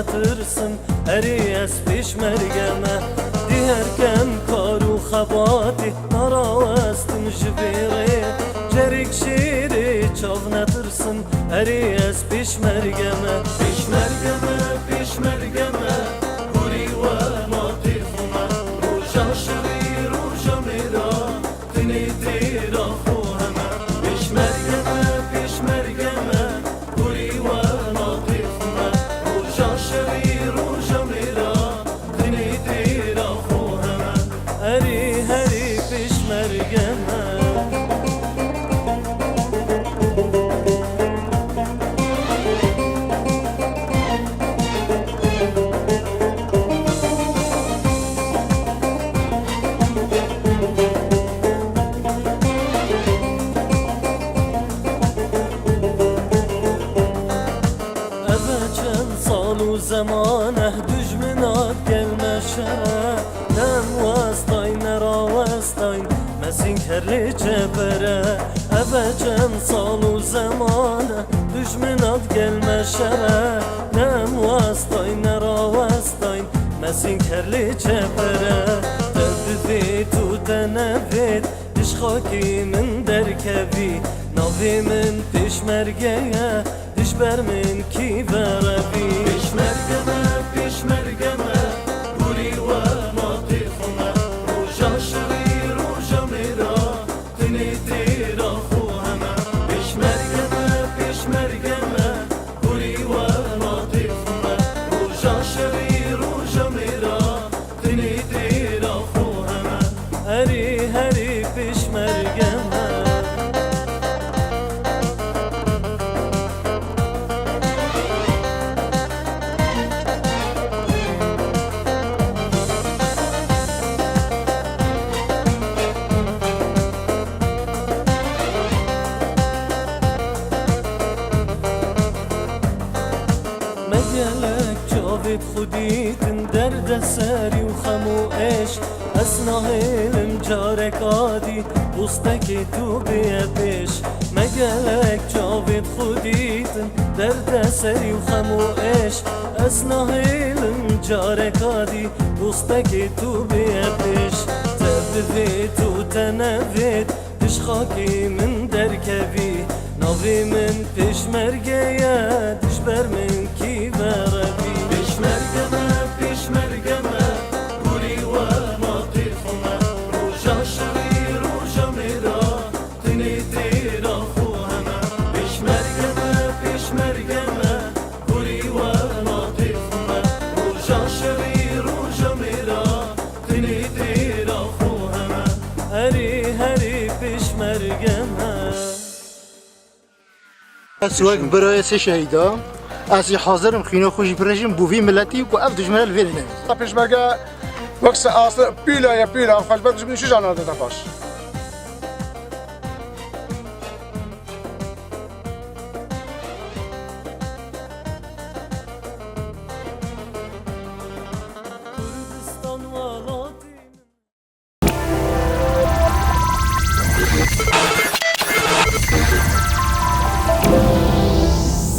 نترسم هری از پیش مرگمه دیهر کم کارو خباتی نراستم جبیره جریک شیری چاو نترسم هری از پیش مرگمه پیش مرگمه پیش مرگمه بوری و ناطیفمه روژا شری روژا میرا تنی دیرا خوهمه پیش مرگمه پیش مرگمه بوری و ناطیفمه روژا شری روژا میرا تنی دیرا خوهمه هری هری پیش مرگمه زمانه دجمنات gelme şere Nem vastay nera vastay Mesin kerli çepere Ebecen salu zamane Dujmenat gelme şere Nem vastay nera vastay Mesin kerli çepere Tedvi tu tenevit Diş haki min derkevi Navi min piş mergeye Diş bermin ki verevi Piş mergeme, piş mergeme Guri ve natifime Ruja şri, ruja mira Tini tira huheme Piş mergeme, piş mergeme Guri ve natifime Ruja şri, ruja mira Tini tira huheme Heri heri piş mergeme مجلك جابت خديتن درد ساري وخمو ايش اسناهل جارك عادي وسطك تو بيش مجلك جابت خديتن درد ساري وخمو ايش اسناهل جارك عادي وسطك تو بيش تبذيت وتنفيت تشخاكي من دركبي ناوي من پشمرگه دشبر من کی بربی پشمرگمه پشمرگمه گوری و ناطیفمه روژا شری روژا میرا تنی دیرا خوهمه پشمرگمه پشمرگمه گوری و ناطیفمه روژا شری روژا میرا تنی دیرا خوهمه هری هری پشمرگمه سواک برای سه شهیدا از حاضرم خینا خوشی پرنجیم بوی ملتی و اف دجمنال ویرینه پیشمرگه وقت آسر پیلا یا پیلا خوش بدش میشه جانا داداش